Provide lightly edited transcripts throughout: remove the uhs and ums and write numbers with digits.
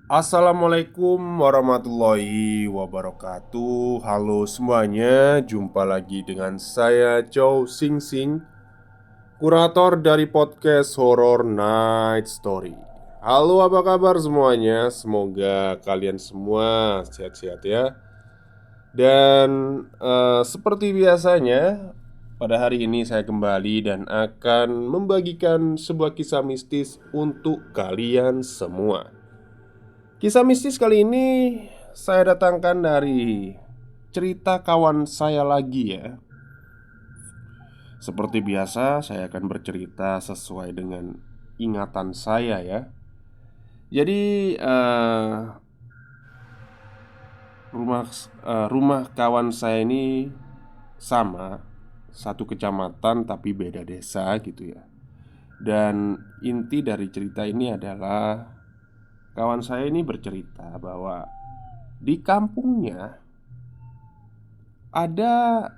Assalamualaikum warahmatullahi wabarakatuh. Halo semuanya, jumpa lagi dengan saya Chow Sing Sing, kurator dari podcast Horror Night Story. Halo, apa kabar semuanya? Semoga kalian semua sehat-sehat ya. Dan seperti biasanya, pada hari ini saya kembali dan akan membagikan sebuah kisah mistis untuk kalian semua. Kisah mistis kali ini saya datangkan dari cerita kawan saya lagi ya. Seperti biasa, saya akan bercerita sesuai dengan ingatan saya ya. Jadi rumah kawan saya ini sama, satu kecamatan tapi beda desa gitu ya. Dan inti dari cerita ini adalah kawan saya ini bercerita bahwa di kampungnya ada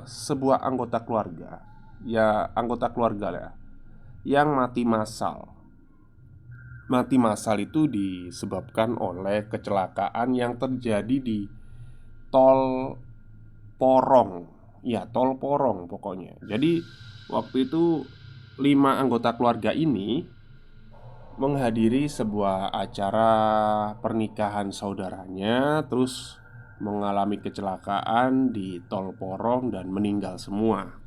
sebuah anggota keluarga, ya anggota keluarga lah, yang mati massal. Mati massal itu disebabkan oleh kecelakaan yang terjadi di tol Porong. Ya, tol Porong pokoknya. Jadi waktu itu 5 anggota keluarga ini menghadiri sebuah acara pernikahan saudaranya, terus mengalami kecelakaan di tol Porong dan meninggal semua.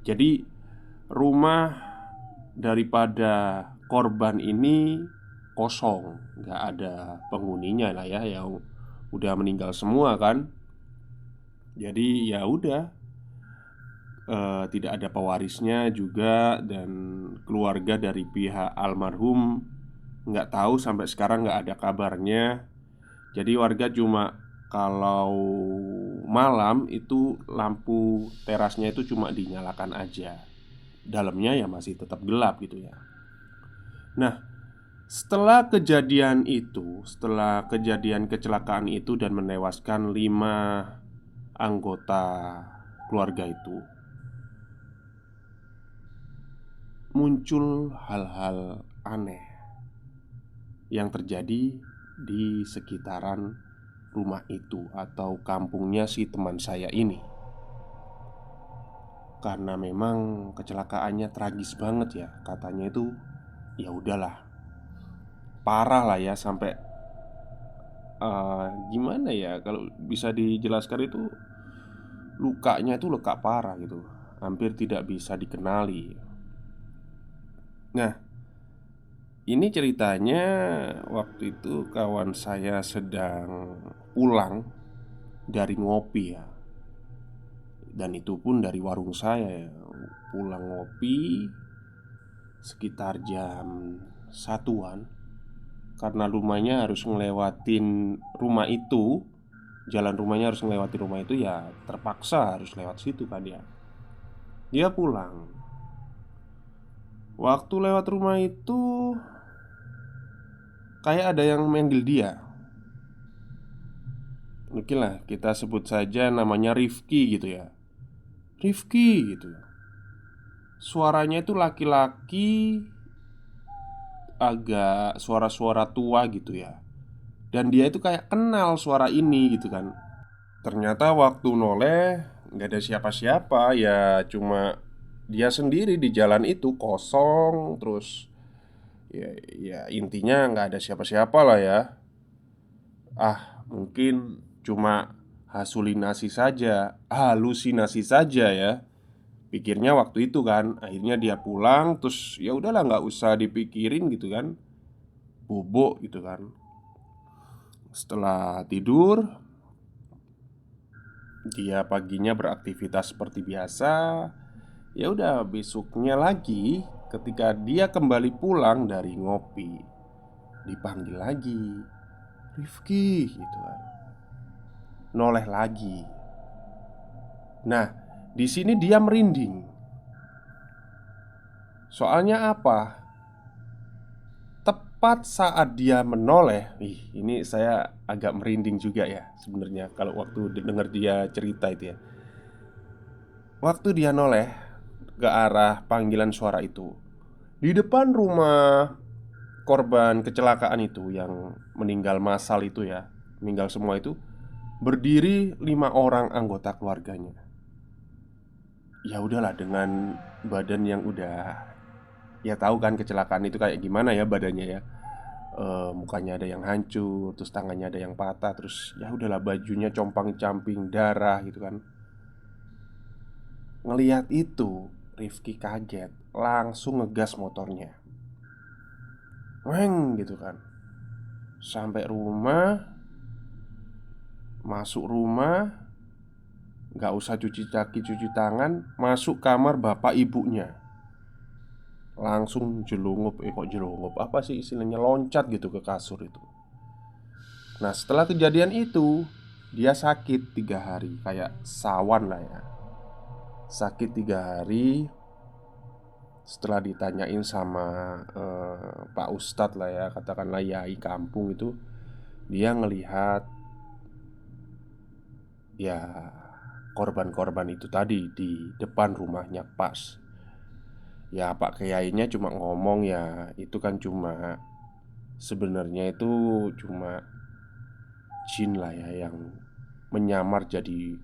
Jadi rumah daripada korban ini kosong, nggak ada penghuninya lah ya, yang udah meninggal semua kan. Jadi ya udah, tidak ada pewarisnya juga, dan keluarga dari pihak almarhum nggak tahu sampai sekarang, nggak ada kabarnya. Jadi warga cuma kalau malam itu lampu terasnya itu cuma dinyalakan aja. Dalamnya ya masih tetap gelap gitu ya. Nah, setelah kejadian kecelakaan itu dan menewaskan 5 anggota keluarga itu, muncul hal-hal aneh yang terjadi di sekitaran rumah itu atau kampungnya si teman saya ini. Karena memang kecelakaannya tragis banget ya, katanya itu ya udahlah, parah lah ya, sampai gimana ya kalau bisa dijelaskan itu, lukanya itu luka parah gitu, hampir tidak bisa dikenali. Nah, ini ceritanya waktu itu kawan saya sedang pulang dari ngopi ya. Dan itu pun dari warung saya ya. Pulang ngopi sekitar jam satuan. Karena rumahnya harus ngelewatin rumah itu, jalan rumahnya harus ngelewatin rumah itu, ya terpaksa harus lewat situ kan ya. Dia pulang. Waktu lewat rumah itu kayak ada yang manggil dia. Mungkin lah kita sebut saja namanya Rifki gitu ya. Rifki gitu. Suaranya itu laki-laki, agak suara-suara tua gitu ya. Dan dia itu kayak kenal suara ini gitu kan. Ternyata waktu noleh nggak ada siapa-siapa, ya cuma dia sendiri di jalan itu kosong. Terus ya intinya nggak ada siapa-siapa lah ya. Mungkin cuma halusinasi saja ya, pikirnya waktu itu kan. Akhirnya dia pulang, terus ya udahlah, nggak usah dipikirin gitu kan, bobok gitu kan. Setelah tidur, dia paginya beraktivitas seperti biasa. Ya udah, besoknya lagi ketika dia kembali pulang dari ngopi, dipanggil lagi, Rifki gitu kan. Noleh lagi. Nah, di sini dia merinding. Soalnya apa? Tepat saat dia menoleh, ini saya agak merinding juga ya sebenarnya kalau waktu dengar dia cerita itu ya. Waktu dia noleh ke arah panggilan suara itu, di depan rumah korban kecelakaan itu, yang meninggal massal itu ya, meninggal semua itu, berdiri 5 orang anggota keluarganya. Ya udahlah, dengan badan yang udah, ya tahu kan kecelakaan itu kayak gimana ya badannya ya. Mukanya ada yang hancur, terus tangannya ada yang patah, terus ya udahlah bajunya compang-camping darah gitu kan. Ngelihat itu, Rifki kaget, langsung ngegas motornya. Weng gitu kan. Sampai rumah, masuk rumah, nggak usah cuci kaki cuci tangan, masuk kamar bapak ibunya, langsung jelungup, kok jelungup, apa sih istilahnya, loncat gitu ke kasur itu. Nah setelah kejadian itu, dia sakit 3 hari, kayak sawan lah ya. Sakit 3 hari. Setelah ditanyain sama Pak Ustadz lah ya, katakanlah yai kampung itu, dia ngelihat ya korban-korban itu tadi di depan rumahnya pas. Ya Pak Kiainya cuma ngomong ya, itu kan cuma, sebenarnya itu cuma jin lah ya, yang menyamar jadi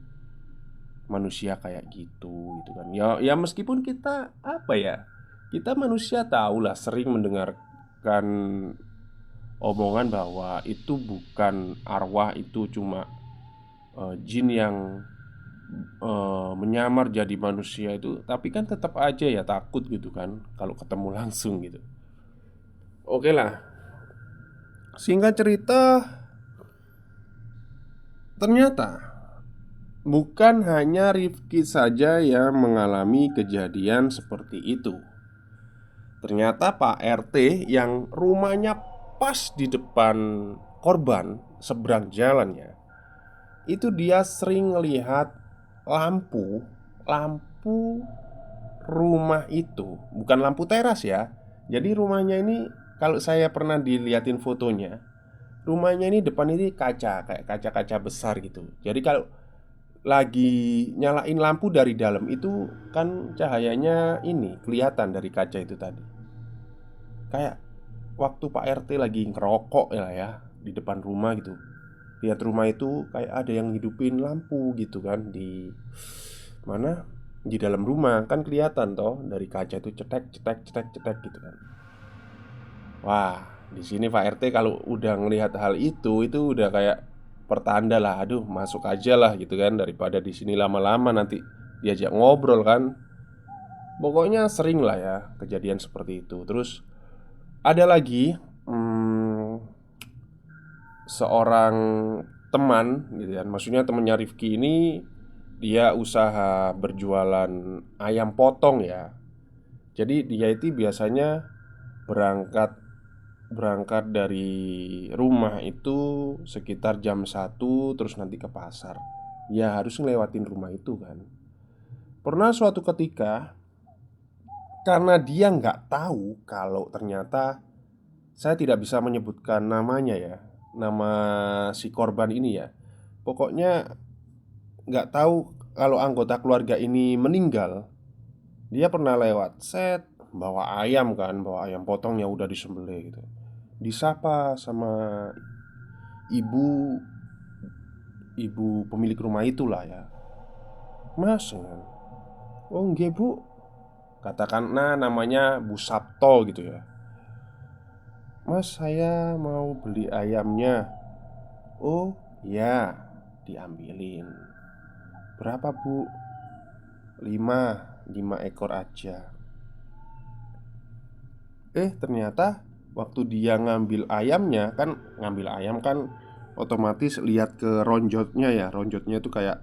manusia kayak gitu kan. Ya meskipun kita apa ya, kita manusia tahu lah, sering mendengarkan omongan bahwa itu bukan arwah, itu cuma jin yang menyamar jadi manusia itu, tapi kan tetap aja ya takut gitu kan kalau ketemu langsung gitu. Oke lah, singkat cerita, ternyata bukan hanya Rifki saja yang mengalami kejadian seperti itu. Ternyata Pak RT yang rumahnya pas di depan korban, seberang jalannya, itu dia sering melihat lampu lampu rumah itu, bukan lampu teras ya. Jadi rumahnya ini, kalau saya pernah diliatin fotonya, rumahnya ini depan ini kaca, kayak kaca-kaca besar gitu. Jadi kalau lagi nyalain lampu dari dalam itu kan cahayanya ini kelihatan dari kaca itu tadi. Kayak waktu Pak RT lagi ngerokok ya di depan rumah gitu. Lihat rumah itu kayak ada yang hidupin lampu gitu kan di mana? Di dalam rumah kan kelihatan toh, dari kaca itu cetek cetek cetek cetek gitu kan. Wah, di sini Pak RT kalau udah ngelihat hal itu udah kayak pertanda lah, aduh masuk aja lah gitu kan, daripada di sini lama-lama nanti diajak ngobrol kan. Pokoknya sering lah ya kejadian seperti itu. Terus ada lagi, seorang teman gitu kan, maksudnya temennya Rifki ini, dia usaha berjualan ayam potong ya. Jadi dia itu biasanya berangkat berangkat dari rumah itu sekitar jam 1, terus nanti ke pasar. Ya harus ngelewatin rumah itu kan. Pernah suatu ketika, karena dia nggak tahu kalau ternyata, saya tidak bisa menyebutkan namanya ya, nama si korban ini ya. Pokoknya nggak tahu kalau anggota keluarga ini meninggal. Dia pernah lewat, set, bawa ayam kan, bawa ayam potong yang udah disembelih gitu. Disapa sama ibu ibu pemilik rumah itulah ya. Mas, ya. Oh nggih bu, katakan nah namanya Bu Sabto gitu ya. Mas saya mau beli ayamnya. Oh ya, diambilin. Berapa bu? 5 ekor aja. Ternyata waktu dia ngambil ayamnya, kan ngambil ayam kan otomatis lihat ke ronjotnya ya. Ronjotnya itu kayak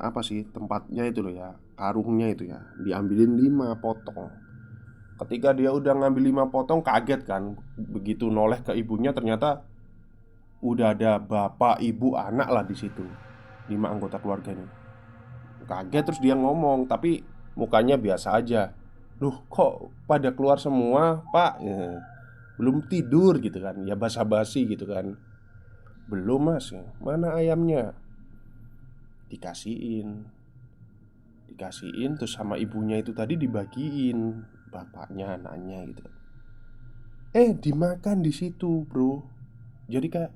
apa sih tempatnya itu loh ya, karungnya itu ya. Diambilin 5 potong. Ketika dia udah ngambil 5 potong, kaget kan. Begitu noleh ke ibunya, ternyata udah ada bapak, ibu, anak lah di situ. 5 anggota keluarganya. Kaget, terus dia ngomong, tapi mukanya biasa aja. Loh kok pada keluar semua pak ya, belum tidur gitu kan. Ya basa-basi gitu kan. Belum mas ya. Mana ayamnya? Dikasihin. Terus sama ibunya itu tadi dibagiin, bapaknya, anaknya gitu. Dimakan di situ, bro. Jadi kayak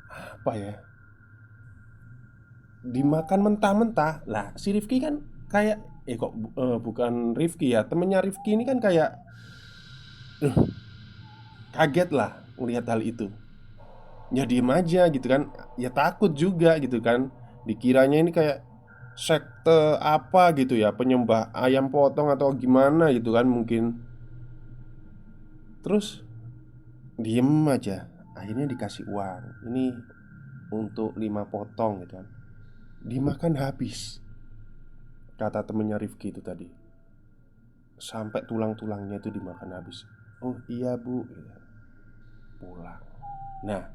apa ya? Dimakan mentah-mentah. Lah, si Rifki kan kayak bukan Rifki ya, temennya Rifki ini kan kayak kaget lah melihat hal itu. Ya diem aja gitu kan. Ya takut juga gitu kan. Dikiranya ini kayak sekte apa gitu ya, penyembah ayam potong atau gimana gitu kan mungkin. Terus diem aja. Akhirnya dikasih uang. Ini untuk 5 potong gitu kan. Dimakan habis. Kata temennya Rifki itu tadi. Sampai tulang-tulangnya itu dimakan habis. Oh iya bu, gitu. Pulang. Nah,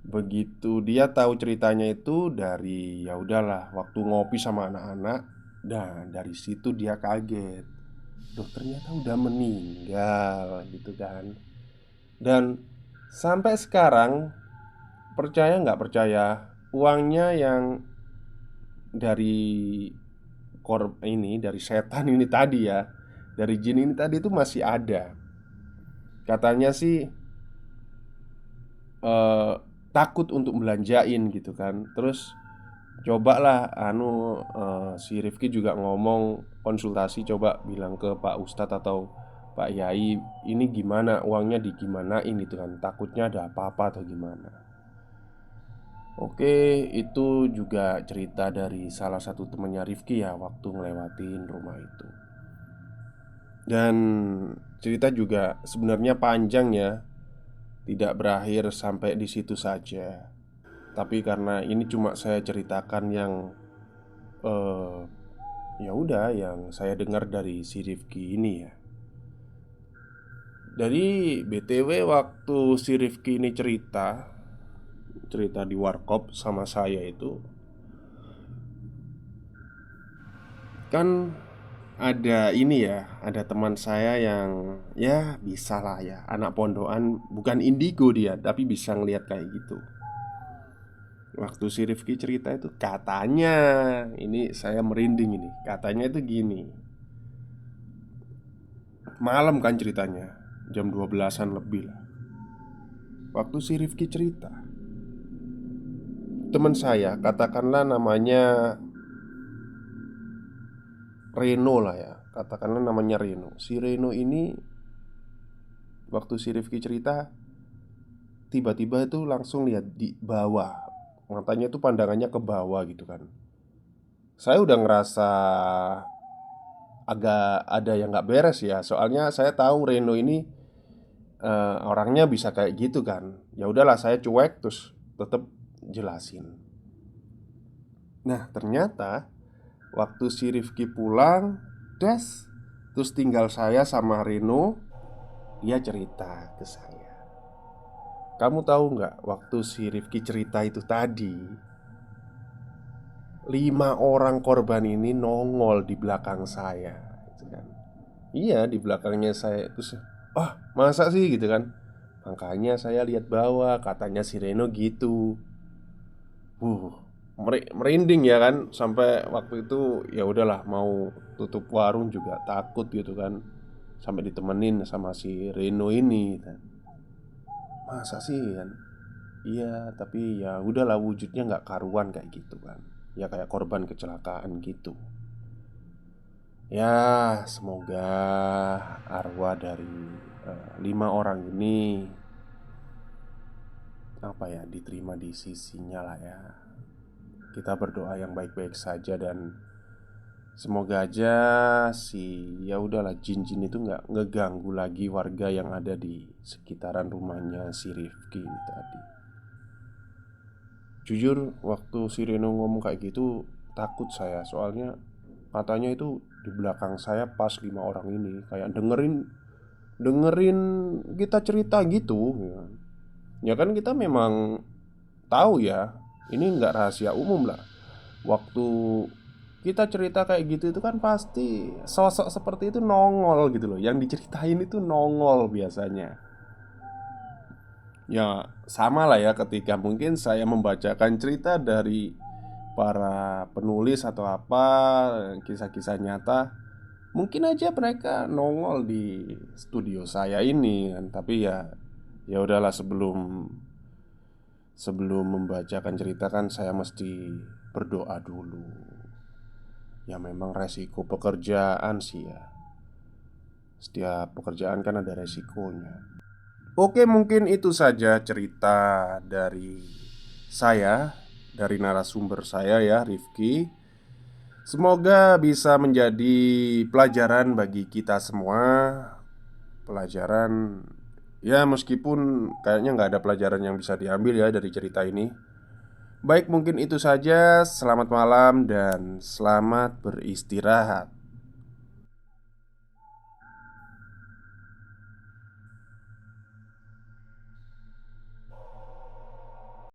begitu dia tahu ceritanya itu dari ya udahlah waktu ngopi sama anak-anak. Nah, dari situ dia kaget. Loh, ternyata udah meninggal gitu kan. Dan sampai sekarang, percaya nggak percaya, uangnya yang dari dari setan ini tadi ya, dari jin ini tadi itu masih ada. Katanya sih eh, takut untuk belanjain gitu kan. Terus cobalah si Rifki juga ngomong, konsultasi, coba bilang ke Pak Ustadz atau Pak Yai, ini gimana uangnya digimanain gitu kan. Takutnya ada apa-apa atau gimana. Oke, itu juga cerita dari salah satu temannya Rifki ya waktu ngelewatin rumah itu. Dan cerita juga sebenarnya panjang ya, tidak berakhir sampai di situ saja. Tapi karena ini cuma saya ceritakan yang eh, ya udah yang saya dengar dari si Rifki ini ya. Dari BTW waktu si Rifki ini cerita cerita di warkop sama saya itu kan ada ini ya, ada teman saya yang ya bisa lah ya, anak pondokan, bukan indigo dia, tapi bisa ngelihat kayak gitu. Waktu si Rifki cerita itu katanya, ini saya merinding ini, katanya itu gini. Malam kan ceritanya, jam 12-an lebih lah. Waktu si Rifki cerita, teman saya, katakanlah namanya Reno lah ya, katakanlah namanya Reno. Si Reno ini waktu si Rifki cerita, tiba-tiba itu langsung lihat di bawah. Matanya itu pandangannya ke bawah gitu kan. Saya udah ngerasa agak ada yang nggak beres ya. Soalnya saya tahu Reno ini orangnya bisa kayak gitu kan. Ya udahlah saya cuek terus tetap jelasin. Nah, ternyata waktu si Rifki pulang, terus tinggal saya sama Reno. Dia cerita ke saya, "Kamu tahu nggak, waktu si Rifki cerita itu tadi, 5 orang korban ini nongol di belakang saya." Gitu kan. Iya, di belakangnya saya. Terus, "Ah, masa sih?" gitu kan. "Makanya saya lihat bawah," katanya si Reno gitu. Uh, Merinding ya kan. Sampai waktu itu ya udahlah, mau tutup warung juga takut gitu kan. Sampai ditemenin sama si Reno ini kan. Masa sih kan? Iya, tapi ya udahlah, wujudnya nggak karuan kayak gitu kan. Ya kayak korban kecelakaan gitu. Ya, semoga arwah dari 5 orang ini apa ya, diterima di sisinya lah ya. Kita berdoa yang baik-baik saja dan semoga aja ya udahlah, jin-jin itu nggak ngeganggu lagi warga yang ada di sekitaran rumahnya si Rifki ini tadi. Jujur, waktu si Reno ngomong kayak gitu, takut saya. Soalnya katanya itu di belakang saya pas 5 orang ini kayak dengerin dengerin kita cerita gitu ya. Ya kan kita memang tahu ya, ini nggak rahasia umum lah. Waktu kita cerita kayak gitu itu kan pasti sosok seperti itu nongol gitu loh. Yang diceritain itu nongol biasanya. Ya sama lah ya, ketika mungkin saya membacakan cerita dari para penulis atau apa, kisah-kisah nyata, Mungkin aja mereka nongol di studio saya ini kan. Tapi ya, ya udahlah, sebelum sebelum membacakan cerita kan saya mesti berdoa dulu. Ya memang resiko pekerjaan sih ya. Setiap pekerjaan kan ada resikonya. Oke, mungkin itu saja cerita dari saya, dari narasumber saya ya, Rifki. Semoga bisa menjadi pelajaran bagi kita semua. Pelajaran, ya meskipun kayaknya nggak ada pelajaran yang bisa diambil ya dari cerita ini. Baik, mungkin itu saja. Selamat malam dan selamat beristirahat.